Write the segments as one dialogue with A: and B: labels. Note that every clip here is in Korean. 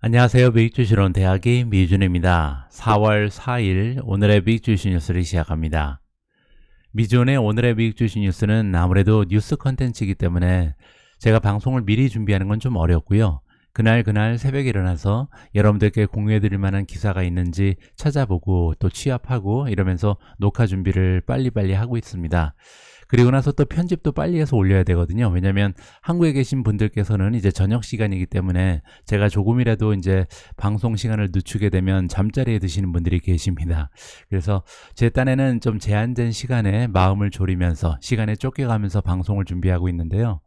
A: 안녕하세요. 미국주식론 대학의 미준입니다. 4월 4일 오늘의 미국주식 뉴스를 시작합니다. 미준의 오늘의 미국주식 뉴스는 아무래도 뉴스 컨텐츠이기 때문에 제가 방송을 미리 준비하는 건 좀 어렵고요. 그날 새벽에 일어나서 여러분들께 공유해드릴 만한 기사가 있는지 찾아보고 또 취합하고 이러면서 녹화 준비를 빨리빨리 하고 있습니다. 그리고 나서 또 편집도 빨리 해서 올려야 되거든요. 왜냐면 한국에 계신 분들께서는 이제 저녁 시간이기 때문에 제가 조금이라도 이제 방송 시간을 늦추게 되면 잠자리에 드시는 분들이 계십니다. 그래서 제 딴에는 좀 제한된 시간에 마음을 졸이면서 시간에 쫓겨가면서 방송을 준비하고 있는데요.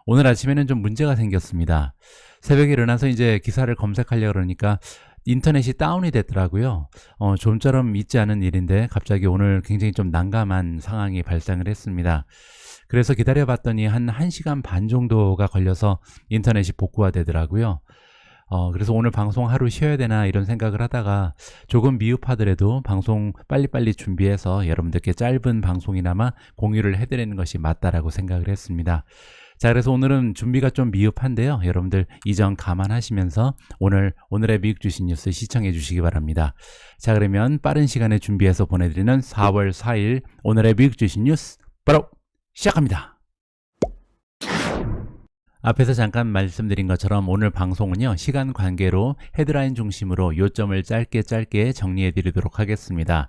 A: 오늘 아침에는 좀 문제가 생겼습니다. 새벽에 일어나서 이제 기사를 검색하려고 그러니까 인터넷이 다운이 됐더라고요. 좀처럼 있지 않은 일인데 갑자기 오늘 굉장히 좀 난감한 상황이 발생을 했습니다. 그래서 기다려봤더니 한 1시간 반 정도가 걸려서 인터넷이 복구가 되더라고요. 그래서 오늘 방송 하루 쉬어야 되나 이런 생각을 하다가 조금 미흡하더라도 방송 빨리빨리 준비해서 여러분들께 짧은 방송이나마 공유를 해드리는 것이 맞다라고 생각을 했습니다. 자, 그래서 오늘은 준비가 좀 미흡한데요. 여러분들 이 점 감안하시면서 오늘의 미국 주식 뉴스 시청해 주시기 바랍니다. 자, 그러면 빠른 시간에 준비해서 보내드리는 4월 4일 오늘의 미국 주식 뉴스 바로 시작합니다. 앞에서 잠깐 말씀드린 것처럼 오늘 방송은요, 시간 관계로 헤드라인 중심으로 요점을 짧게 정리해 드리도록 하겠습니다.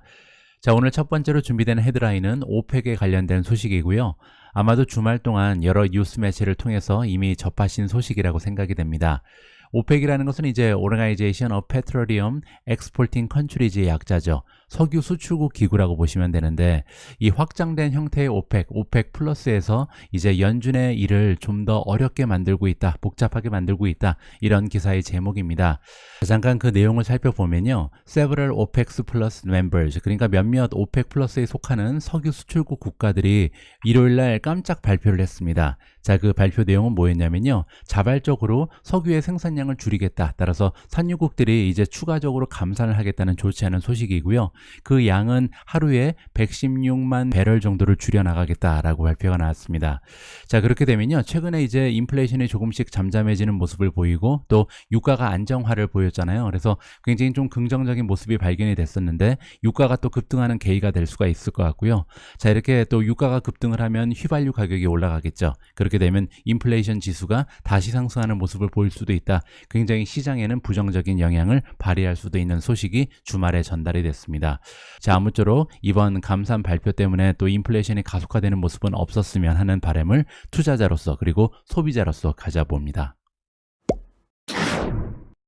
A: 자, 오늘 첫 번째로 준비된 헤드라인은 오펙에 관련된 소식이고요. 아마도 주말 동안 여러 뉴스 매체를 통해서 이미 접하신 소식이라고 생각이 됩니다. 오펙이라는 것은 이제 Organization of Petroleum Exporting Countries의 약자죠. 석유 수출국 기구라고 보시면 되는데 이 확장된 형태의 오펙 플러스에서 이제 연준의 일을 좀 더 어렵게 만들고 있다, 복잡하게 만들고 있다, 이런 기사의 제목입니다. 잠깐 그 내용을 살펴보면요. Several OPEC plus members, 그러니까 몇몇 오펙 플러스에 속하는 석유 수출국 국가들이 일요일날 깜짝 발표를 했습니다. 자, 그 발표 내용은 뭐였냐면요. 자발적으로 석유의 생산량을 줄이겠다. 따라서 산유국들이 이제 추가적으로 감산을 하겠다는 좋지 않은 소식이고요. 그 양은 하루에 116만 배럴 정도를 줄여나가겠다라고 발표가 나왔습니다. 자, 그렇게 되면요. 최근에 이제 인플레이션이 조금씩 잠잠해지는 모습을 보이고 또 유가가 안정화를 보였잖아요. 그래서 굉장히 좀 긍정적인 모습이 발견이 됐었는데 유가가 또 급등하는 계기가 될 수가 있을 것 같고요. 자, 이렇게 또 유가가 급등을 하면 휘발유 가격이 올라가겠죠. 그렇게 되면 인플레이션 지수가 다시 상승하는 모습을 보일 수도 있다. 굉장히 시장에는 부정적인 영향을 발휘할 수도 있는 소식이 주말에 전달이 됐습니다. 자, 아무쪼록 이번 감산 발표 때문에 또 인플레이션이 가속화되는 모습은 없었으면 하는 바람을 투자자로서 그리고 소비자로서 가져봅니다.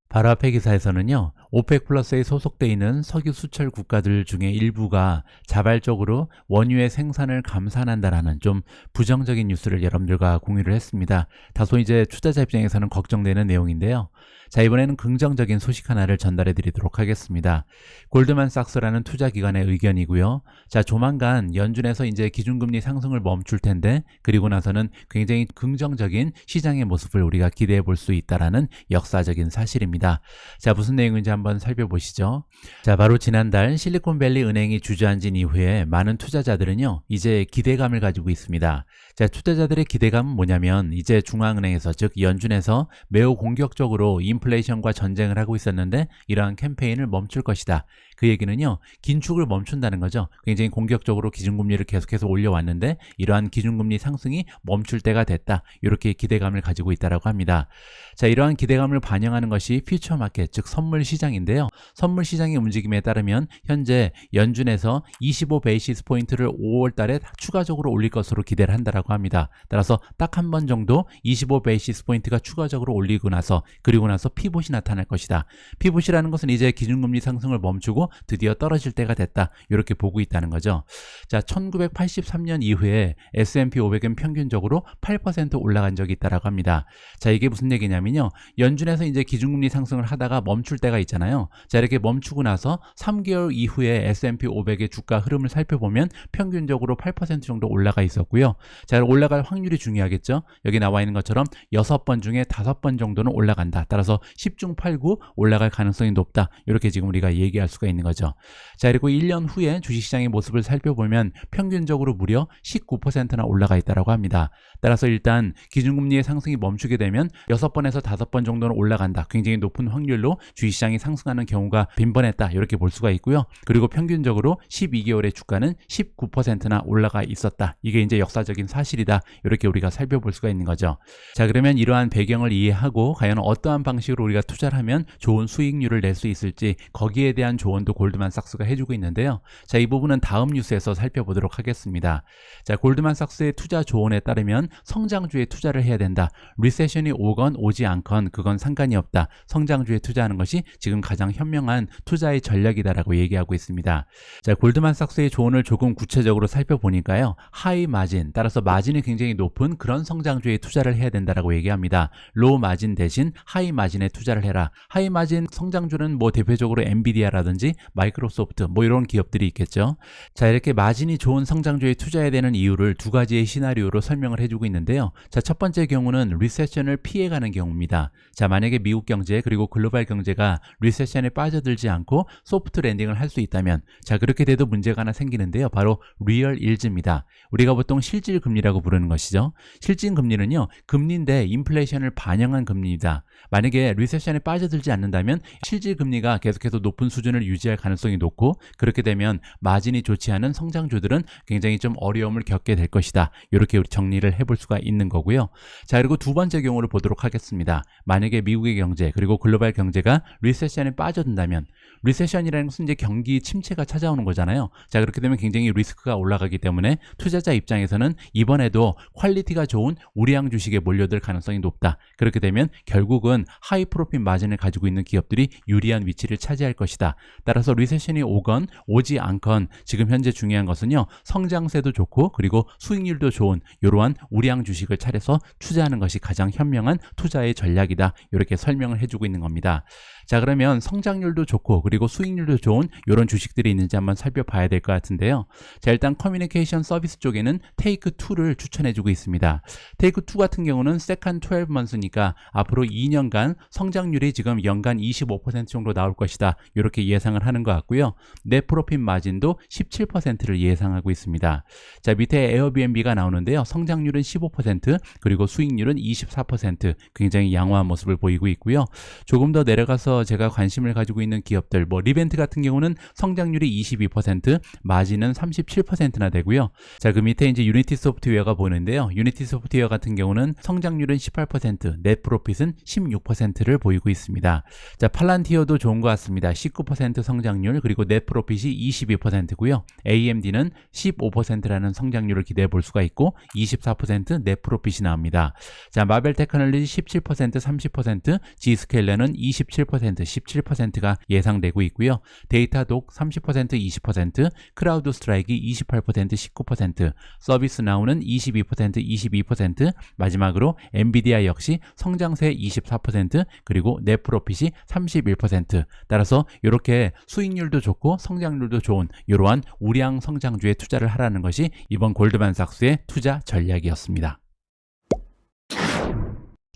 A: 바로 앞에 기사에서는요, 오펙 플러스에 소속되어 있는 석유 수출 국가들 중에 일부가 자발적으로 원유의 생산을 감산한다라는 좀 부정적인 뉴스를 여러분들과 공유를 했습니다. 다소 이제 투자자 입장에서는 걱정되는 내용인데요. 자, 이번에는 긍정적인 소식 하나를 전달해 드리도록 하겠습니다. 골드만삭스라는 투자기관의 의견이고요. 자, 조만간 연준에서 이제 기준금리 상승을 멈출 텐데 그리고 나서는 굉장히 긍정적인 시장의 모습을 우리가 기대해 볼 수 있다라는 역사적인 사실입니다. 자, 무슨 내용인지 한번 살펴보시죠. 자, 바로 지난달 실리콘밸리 은행이 주저앉은 이후에 많은 투자자들은요, 이제 기대감을 가지고 있습니다. 자, 투자자들의 기대감은 뭐냐면 이제 중앙은행에서 즉 연준에서 매우 공격적으로 인플레이션과 전쟁을 하고 있었는데 이러한 캠페인을 멈출 것이다. 그 얘기는요, 긴축을 멈춘다는 거죠. 굉장히 공격적으로 기준금리를 계속해서 올려왔는데 이러한 기준금리 상승이 멈출 때가 됐다. 이렇게 기대감을 가지고 있다라고 합니다. 자, 이러한 기대감을 반영하는 것이 퓨처 마켓, 즉 선물 시장인데요. 선물 시장의 움직임에 따르면 현재 연준에서 25 베이시스 포인트를 5월 달에 추가적으로 올릴 것으로 기대를 한다라고 합니다. 따라서 딱 한 번 정도 25 베이시스 포인트가 추가적으로 올리고 나서 그리고 나서 피봇이 나타날 것이다. 피봇이라는 것은 이제 기준금리 상승을 멈추고 드디어 떨어질 때가 됐다. 이렇게 보고 있다는 거죠. 자, 1983년 이후에 S&P 500은 평균적으로 8% 올라간 적이 있다라고 합니다. 자, 이게 무슨 얘기냐면요. 연준에서 이제 기준금리 상승을 하다가 멈출 때가 있잖아요. 있잖아요. 자, 이렇게 멈추고 나서 3개월 이후에 S&P 500의 주가 흐름을 살펴보면 평균적으로 8% 정도 올라가 있었고요. 자, 올라갈 확률이 중요하겠죠. 여기 나와 있는 것처럼 6번 중에 5번 정도는 올라간다. 따라서 10중 8구 올라갈 가능성이 높다. 이렇게 지금 우리가 얘기할 수가 있는 거죠. 자, 그리고 1년 후에 주식시장의 모습을 살펴보면 평균적으로 무려 19%나 올라가 있다고 합니다. 따라서 일단 기준금리의 상승이 멈추게 되면 6번에서 5번 정도는 올라간다. 굉장히 높은 확률로 주식시장이 상승하는 경우가 빈번했다. 이렇게 볼 수가 있고요. 그리고 평균적으로 12개월의 주가는 19%나 올라가 있었다. 이게 이제 역사적인 사실이다. 이렇게 우리가 살펴볼 수가 있는 거죠. 자, 그러면 이러한 배경을 이해하고 과연 어떠한 방식으로 우리가 투자를 하면 좋은 수익률을 낼 수 있을지 거기에 대한 조언도 골드만삭스가 해주고 있는데요. 자, 이 부분은 다음 뉴스에서 살펴보도록 하겠습니다. 자, 골드만삭스의 투자 조언에 따르면 성장주에 투자를 해야 된다. 리세션이 오건 오지 않건 그건 상관이 없다. 성장주에 투자하는 것이 지금 가장 현명한 투자의 전략이다라고 얘기하고 있습니다. 자, 골드만삭스의 조언을 조금 구체적으로 살펴보니까요. 하이 마진, 따라서 마진이 굉장히 높은 그런 성장주에 투자를 해야 된다라고 얘기합니다. 로우 마진 대신 하이 마진에 투자를 해라. 하이 마진 성장주는 뭐 대표적으로 엔비디아라든지 마이크로소프트 뭐 이런 기업들이 있겠죠. 자, 이렇게 마진이 좋은 성장주에 투자해야 되는 이유를 두 가지의 시나리오로 설명을 해주고 있는데요. 자, 첫 번째 경우는 리세션을 피해가는 경우입니다. 자, 만약에 미국 경제 그리고 글로벌 경제가 리세션에 빠져들지 않고 소프트 랜딩을 할 수 있다면, 자, 그렇게 돼도 문제가 하나 생기는데요. 바로 리얼 일즈입니다. 우리가 보통 실질 금리라고 부르는 것이죠. 실질 금리는요, 금리인데 인플레이션을 반영한 금리입니다. 만약에 리세션에 빠져들지 않는다면 실질 금리가 계속해서 높은 수준을 유지할 가능성이 높고, 그렇게 되면 마진이 좋지 않은 성장주들은 굉장히 좀 어려움을 겪게 될 것이다. 이렇게 우리 정리를 해볼 수가 있는 거고요. 자, 그리고 두 번째 경우를 보도록 하겠습니다. 만약에 미국의 경제 그리고 글로벌 경제가 리세션에 빠져든다면, 리세션이라는 것은 이제 경기 침체가 찾아오는 거잖아요. 자, 그렇게 되면 굉장히 리스크가 올라가기 때문에 투자자 입장에서는 이번에도 퀄리티가 좋은 우량 주식에 몰려들 가능성이 높다. 그렇게 되면 결국은 하이 프로핏 마진을 가지고 있는 기업들이 유리한 위치를 차지할 것이다. 따라서 리세션이 오건 오지 않건 지금 현재 중요한 것은요, 성장세도 좋고 그리고 수익률도 좋은 이러한 우량 주식을 차려서 투자하는 것이 가장 현명한 투자의 전략이다. 이렇게 설명을 해주고 있는 겁니다. 자, 그러면 성장률도 좋고 그리고 수익률도 좋은 이런 주식들이 있는지 한번 살펴봐야 될 것 같은데요. 자, 일단 커뮤니케이션 서비스 쪽에는 테이크2를 추천해주고 있습니다. 테이크2 같은 경우는 세컨 12months니까 앞으로 2년간 성장률이 지금 연간 25% 정도 나올 것이다. 이렇게 예상을 하는 것 같고요. 넷 프로핏 마진도 17%를 예상하고 있습니다. 자, 밑에 에어비앤비가 나오는데요. 성장률은 15% 그리고 수익률은 24%, 굉장히 양호한 모습을 보이고 있고요. 조금 더 내려가서 제가 관심을 가지고 있는 기업들, 뭐 리벤트 같은 경우는 성장률이 22%, 마진은 37%나 되고요. 자, 그 밑에 이제 유니티 소프트웨어가 보이는데요. 유니티 소프트웨어 같은 경우는 성장률은 18%, 넷 프로핏은 16%를 보이고 있습니다. 자, 팔란티어도 좋은 것 같습니다. 19% 성장률 그리고 넷 프로핏이 22%고요. AMD는 15%라는 성장률을 기대해 볼 수가 있고 24%넷 프로핏이 나옵니다. 자, 마벨 테크놀로지 17%, 30%, G스케일러는 27%, 17%가 예상되고 있고요. 데이터독 30%, 20%, 크라우드 스트라이크 28%, 19%, 서비스 나우는 22%, 22%, 마지막으로 엔비디아 역시 성장세 24%, 그리고 넷 프로핏이 31%. 따라서 이렇게 수익률도 좋고 성장률도 좋은 이러한 우량 성장주에 투자를 하라는 것이 이번 골드만삭스의 투자 전략이었습니다.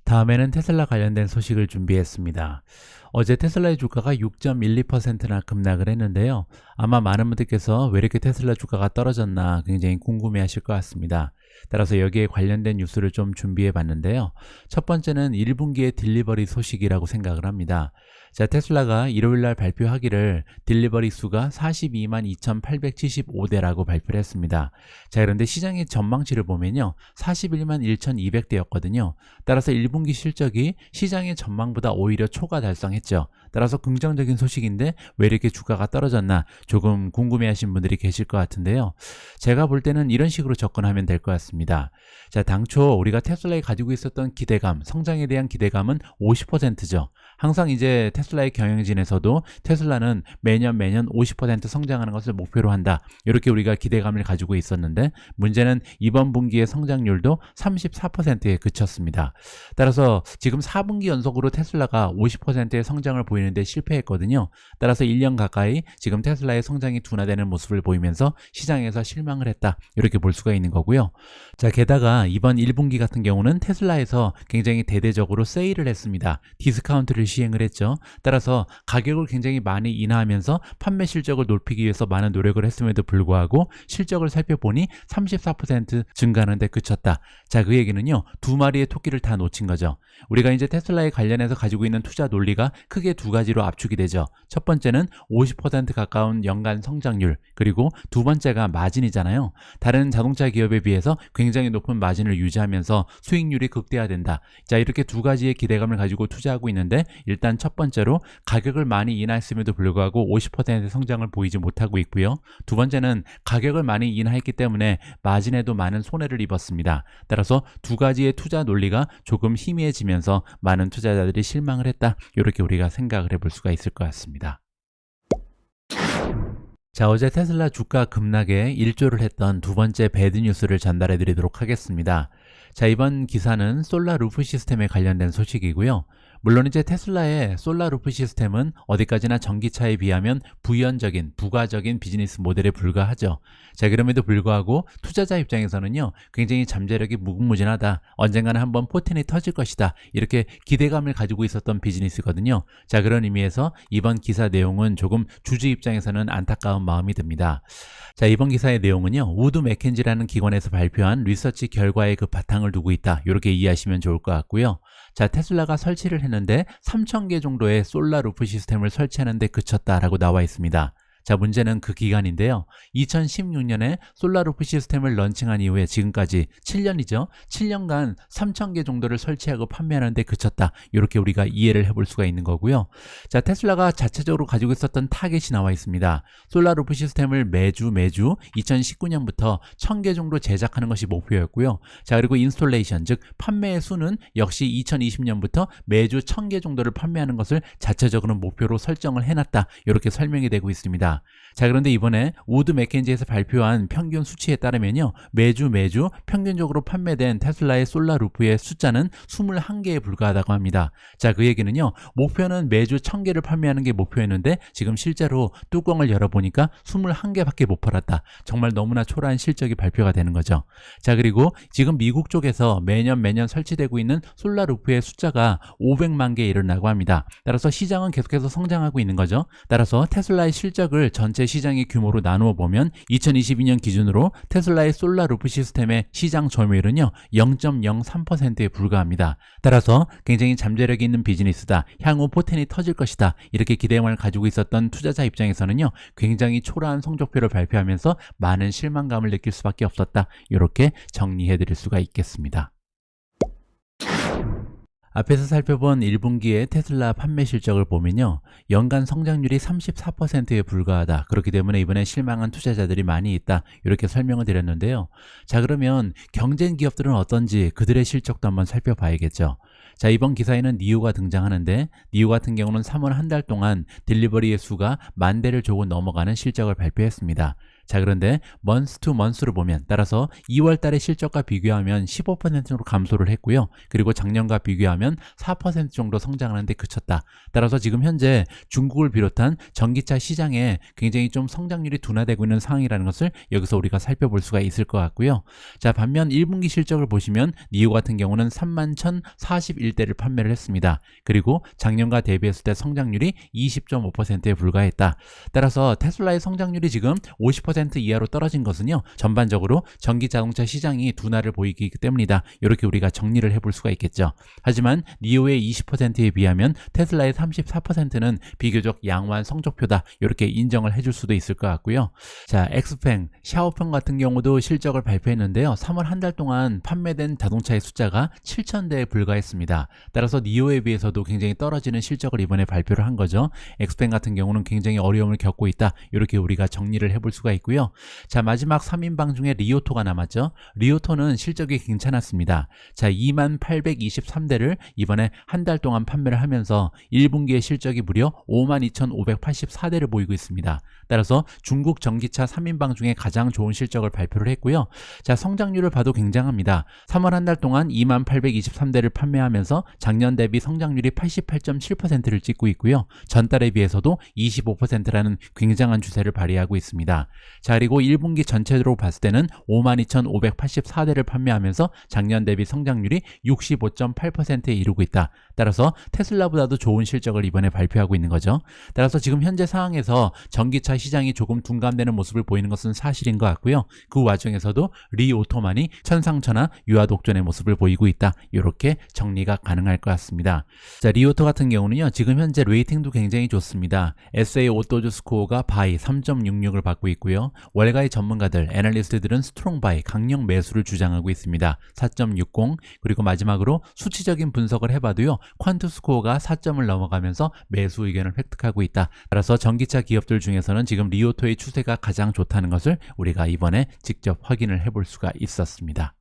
A: 다음에는 테슬라 관련된 소식을 준비했습니다. 어제 테슬라의 주가가 6.12%나 급락을 했는데요. 아마 많은 분들께서 왜 이렇게 테슬라 주가가 떨어졌나 굉장히 궁금해 하실 것 같습니다. 따라서 여기에 관련된 뉴스를 좀 준비해 봤는데요. 첫 번째는 1분기의 딜리버리 소식이라고 생각을 합니다. 자, 테슬라가 일요일날 발표하기를 딜리버리 수가 42만 2,875대라고 발표를 했습니다. 자, 그런데 시장의 전망치를 보면요, 41만 1,200대였거든요. 따라서 1분기 실적이 시장의 전망보다 오히려 초과 달성했죠. 따라서 긍정적인 소식인데 왜 이렇게 주가가 떨어졌나 조금 궁금해하신 분들이 계실 것 같은데요. 제가 볼 때는 이런 식으로 접근하면 될 것 같습니다. 자, 당초 우리가 테슬라에 가지고 있었던 기대감, 성장에 대한 기대감은 50%죠. 항상 이제 테슬라의 경영진에서도 테슬라는 매년 50% 성장하는 것을 목표로 한다. 이렇게 우리가 기대감을 가지고 있었는데 문제는 이번 분기의 성장률도 34%에 그쳤습니다. 따라서 지금 4분기 연속으로 테슬라가 50%의 성장을 보이는데 실패했거든요. 따라서 1년 가까이 지금 테슬라의 성장이 둔화되는 모습을 보이면서 시장에서 실망을 했다. 이렇게 볼 수가 있는 거고요. 자, 게다가 이번 1분기 같은 경우는 테슬라에서 굉장히 대대적으로 세일을 했습니다. 디스카운트를 시행을 했죠. 따라서 가격을 굉장히 많이 인하하면서 판매 실적을 높이기 위해서 많은 노력을 했음에도 불구하고 실적을 살펴보니 34% 증가하는 데 그쳤다. 자, 그 얘기는요, 두 마리의 토끼를 다 놓친 거죠. 우리가 이제 테슬라에 관련해서 가지고 있는 투자 논리가 크게 두 가지로 압축이 되죠. 첫 번째는 50% 가까운 연간 성장률, 그리고 두 번째가 마진이잖아요. 다른 자동차 기업에 비해서 굉장히 높은 마진을 유지하면서 수익률이 극대화된다. 자, 이렇게 두 가지의 기대감을 가지고 투자하고 있는데 일단 첫 번째로 가격을 많이 인하했음에도 불구하고 50%의 성장을 보이지 못하고 있고요. 두 번째는 가격을 많이 인하했기 때문에 마진에도 많은 손해를 입었습니다. 따라서 두 가지의 투자 논리가 조금 희미해지면서 많은 투자자들이 실망을 했다. 이렇게 우리가 생각을 해볼 수가 있을 것 같습니다. 자, 어제 테슬라 주가 급락에 일조를 했던 두 번째 배드 뉴스를 전달해 드리도록 하겠습니다. 자, 이번 기사는 솔라 루프 시스템에 관련된 소식이고요. 물론 이제 테슬라의 솔라 루프 시스템은 어디까지나 전기차에 비하면 부가적인 비즈니스 모델에 불과하죠. 자, 그럼에도 불구하고 투자자 입장에서는요, 굉장히 잠재력이 무궁무진하다. 언젠가는 한번 포텐이 터질 것이다. 이렇게 기대감을 가지고 있었던 비즈니스거든요. 자, 그런 의미에서 이번 기사 내용은 조금 주주 입장에서는 안타까운 마음이 듭니다. 자, 이번 기사의 내용은요, 우드 맥켄지라는 기관에서 발표한 리서치 결과에 그 바탕을 두고 있다. 이렇게 이해하시면 좋을 것 같고요. 자, 테슬라가 설치를 했는데 3,000개 정도의 솔라 루프 시스템을 설치하는 데 그쳤다라고 나와 있습니다. 자, 문제는 그 기간인데요. 2016년에 솔라 루프 시스템을 런칭한 이후에 지금까지 7년이죠. 7년간 3,000개 정도를 설치하고 판매하는 데 그쳤다. 이렇게 우리가 이해를 해볼 수가 있는 거고요. 자, 테슬라가 자체적으로 가지고 있었던 타겟이 나와 있습니다. 솔라 루프 시스템을 매주 2019년부터 1,000개 정도 제작하는 것이 목표였고요. 자, 그리고 인스톨레이션, 즉 판매의 수는 역시 2020년부터 매주 1,000개 정도를 판매하는 것을 자체적으로 목표로 설정을 해놨다. 이렇게 설명이 되고 있습니다. 자, 그런데 이번에 우드 맥켄지에서 발표한 평균 수치에 따르면요, 매주 평균적으로 판매된 테슬라의 솔라 루프의 숫자는 21개에 불과하다고 합니다. 자, 그 얘기는요, 목표는 매주 1,000개를 판매하는 게 목표였는데 지금 실제로 뚜껑을 열어보니까 21개밖에 못 팔았다. 정말 너무나 초라한 실적이 발표가 되는 거죠. 자, 그리고 지금 미국 쪽에서 매년 설치되고 있는 솔라 루프의 숫자가 500만 개에 이른다고 합니다. 따라서 시장은 계속해서 성장하고 있는 거죠. 따라서 테슬라의 실적을 전체 시장의 규모로 나누어 보면 2022년 기준으로 테슬라의 솔라 루프 시스템의 시장 점유율은요, 0.03%에 불과합니다. 따라서 굉장히 잠재력이 있는 비즈니스다. 향후 포텐이 터질 것이다. 이렇게 기대감을 가지고 있었던 투자자 입장에서는요, 굉장히 초라한 성적표를 발표하면서 많은 실망감을 느낄 수밖에 없었다. 이렇게 정리해 드릴 수가 있겠습니다. 앞에서 살펴본 1분기의 테슬라 판매 실적을 보면요, 연간 성장률이 34%에 불과하다. 그렇기 때문에 이번에 실망한 투자자들이 많이 있다. 이렇게 설명을 드렸는데요. 자, 그러면 경쟁 기업들은 어떤지 그들의 실적도 한번 살펴봐야겠죠. 자, 이번 기사에는 니오가 등장하는데 니오 같은 경우는 3월 한 달 동안 딜리버리의 수가 10,000대를 조금 넘어가는 실적을 발표했습니다. 자, 그런데 먼스 투 먼스로 보면, 따라서 2월 달의 실적과 비교하면 15%로 감소를 했고요. 그리고 작년과 비교하면 4% 정도 성장하는 데 그쳤다. 따라서 지금 현재 중국을 비롯한 전기차 시장에 굉장히 좀 성장률이 둔화되고 있는 상황이라는 것을 여기서 우리가 살펴볼 수가 있을 것 같고요. 자, 반면 1분기 실적을 보시면 니오 같은 경우는 31,041대를 판매를 했습니다. 그리고 작년과 대비했을 때 성장률이 20.5%에 불과했다. 따라서 테슬라의 성장률이 지금 50% 이하로 떨어진 것은요, 전반적으로 전기 자동차 시장이 둔화를 보이기 때문이다. 이렇게 우리가 정리를 해볼 수가 있겠죠. 하지만 니오의 20%에 비하면 테슬라의 34%는 비교적 양호한 성적표다. 이렇게 인정을 해줄 수도 있을 것 같고요. 자, 엑스팽, 샤오펑 같은 경우도 실적을 발표했는데요. 3월 한 달 동안 판매된 자동차의 숫자가 7,000대에 불과했습니다. 따라서 니오에 비해서도 굉장히 떨어지는 실적을 이번에 발표를 한 거죠. 엑스팽 같은 경우는 굉장히 어려움을 겪고 있다. 이렇게 우리가 정리를 해볼 수가 있고요. 있고요. 자, 마지막 3인방 중에 리오토가 남았죠. 리오토는 실적이 괜찮았습니다. 자, 2823대를 이번에 한 달 동안 판매를 하면서 1분기의 실적이 무려 52,584대를 보이고 있습니다. 따라서 중국 전기차 3인방 중에 가장 좋은 실적을 발표를 했고요. 자, 성장률을 봐도 굉장합니다. 3월 한 달 동안 2823대를 판매하면서 작년 대비 성장률이 88.7%를 찍고 있고요. 전달에 비해서도 25%라는 굉장한 추세를 발휘하고 있습니다. 자, 그리고 1분기 전체로 봤을 때는 52,584대를 판매하면서 작년 대비 성장률이 65.8%에 이르고 있다. 따라서 테슬라보다도 좋은 실적을 이번에 발표하고 있는 거죠. 따라서 지금 현재 상황에서 전기차 시장이 조금 둔감되는 모습을 보이는 것은 사실인 것 같고요. 그 와중에서도 리오토만이 천상천하 유아독존의 모습을 보이고 있다. 이렇게 정리가 가능할 것 같습니다. 자, 리오토 같은 경우는요, 지금 현재 레이팅도 굉장히 좋습니다. SA 오토즈 스코어가 바이 3.66을 받고 있고요. 월가의 전문가들, 애널리스트들은 스트롱 바이, 강력 매수를 주장하고 있습니다. 4.60. 그리고 마지막으로 수치적인 분석을 해봐도요, 퀀트 스코어가 4점을 넘어가면서 매수 의견을 획득하고 있다. 따라서 전기차 기업들 중에서는 지금 리오토의 추세가 가장 좋다는 것을 우리가 이번에 직접 확인을 해볼 수가 있었습니다.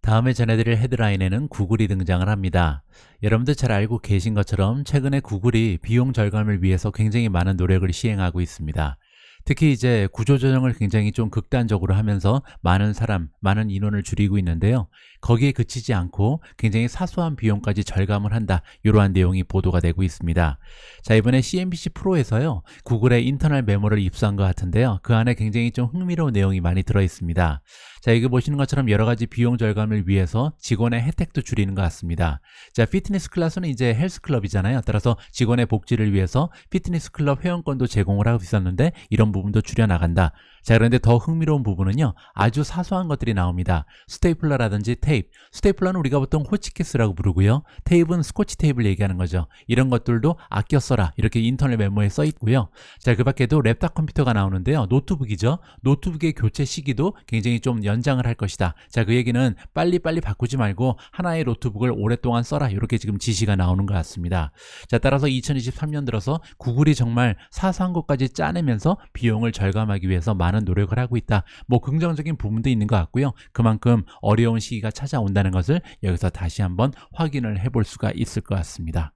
A: 다음에 전해드릴 헤드라인에는 구글이 등장을 합니다. 여러분들 잘 알고 계신 것처럼 최근에 구글이 비용 절감을 위해서 굉장히 많은 노력을 시행하고 있습니다. 특히 이제 구조조정을 굉장히 좀 극단적으로 하면서 많은 사람, 많은 인원을 줄이고 있는데요. 거기에 그치지 않고 굉장히 사소한 비용까지 절감을 한다. 이러한 내용이 보도가 되고 있습니다. 자, 이번에 CNBC 프로에서요, 구글의 인터널 메모를 입수한 것 같은데요. 그 안에 굉장히 좀 흥미로운 내용이 많이 들어 있습니다. 자, 여기 보시는 것처럼 여러 가지 비용 절감을 위해서 직원의 혜택도 줄이는 것 같습니다. 자, 피트니스 클래스는 이제 헬스클럽이잖아요. 따라서 직원의 복지를 위해서 피트니스 클럽 회원권도 제공을 하고 있었는데 이런 부분도 줄여나간다. 자, 그런데 더 흥미로운 부분은요, 아주 사소한 것들이 나옵니다. 스테이플러라든지 테이프. 스테이플러는 우리가 보통 호치키스라고 부르고요. 테이프는 스코치 테이프를 얘기하는 거죠. 이런 것들도 아껴 써라. 이렇게 인터넷 메모에 써 있고요. 자, 그 밖에도 랩탑 컴퓨터가 나오는데요. 노트북이죠. 노트북의 교체 시기도 굉장히 좀 연장을 할 것이다. 자, 그 얘기는 빨리빨리 바꾸지 말고 하나의 노트북을 오랫동안 써라. 이렇게 지금 지시가 나오는 것 같습니다. 자, 따라서 2023년 들어서 구글이 정말 사소한 것까지 짜내면서 비용을 절감하기 위해서 많은 노력을 하고 있다. 뭐 긍정적인 부분도 있는 것 같고요. 그만큼 어려운 시기가 찾아온다는 것을 여기서 다시 한번 확인을 해볼 수가 있을 것 같습니다.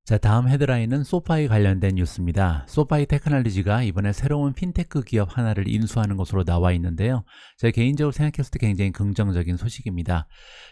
A: 자, 다음 헤드라인은 소파이 관련된 뉴스입니다. 소파이 테크놀로지가 이번에 새로운 핀테크 기업 하나를 인수하는 것으로 나와 있는데요. 제가 개인적으로 생각했을 때 굉장히 긍정적인 소식입니다.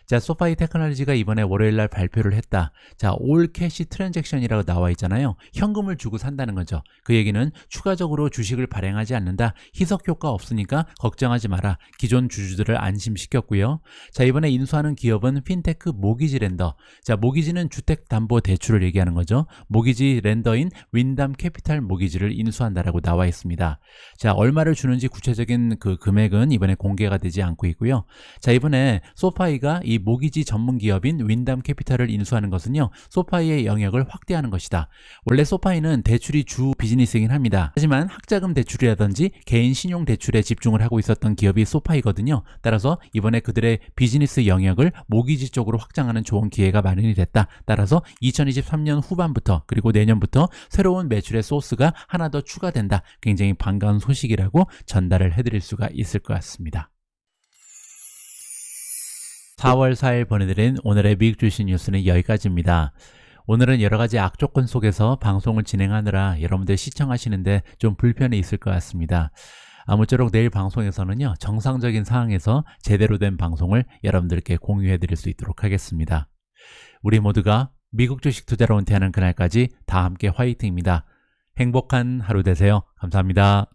A: 자, 소파이 테크놀로지가 이번에 월요일날 발표를 했다. 자, 올 캐시 트랜잭션이라고 나와 있잖아요. 현금을 주고 산다는 거죠. 그 얘기는 추가적으로 주식을 발행하지 않는다. 희석 효과 없으니까 걱정하지 마라. 기존 주주들을 안심시켰고요. 자, 이번에 인수하는 기업은 핀테크 모기지 렌더. 자, 모기지는 주택담보대출을 얘기하는 거죠. 모기지 렌더인 윈담 캐피탈 모기지를 인수한다라고 나와 있습니다. 자, 얼마를 주는지 구체적인 그 금액은 이번에 공개가 되지 않고 있고요. 자, 이번에 소파이가 이 모기지 전문 기업인 윈담 캐피탈을 인수하는 것은요, 소파이의 영역을 확대하는 것이다. 원래 소파이는 대출이 주 비즈니스이긴 합니다. 하지만 학자금 대출이라든지 개인 신용 대출에 집중을 하고 있었던 기업이 소파이거든요. 따라서 이번에 그들의 비즈니스 영역을 모기지 쪽으로 확장하는 좋은 기회가 마련이 됐다. 따라서 2023년 후반부터 그리고 내년부터 새로운 매출의 소스가 하나 더 추가된다. 굉장히 반가운 소식이라고 전달을 해드릴 수가 있을 것 같습니다. 4월 4일 보내드린 오늘의 미국 주식 뉴스는 여기까지입니다. 오늘은 여러가지 악조건 속에서 방송을 진행하느라 여러분들 시청하시는데 좀 불편이 있을 것 같습니다. 아무쪼록 내일 방송에서는요, 정상적인 상황에서 제대로 된 방송을 여러분들께 공유해 드릴 수 있도록 하겠습니다. 우리 모두가 미국 주식 투자로 은퇴하는 그날까지 다 함께 화이팅입니다. 행복한 하루 되세요. 감사합니다.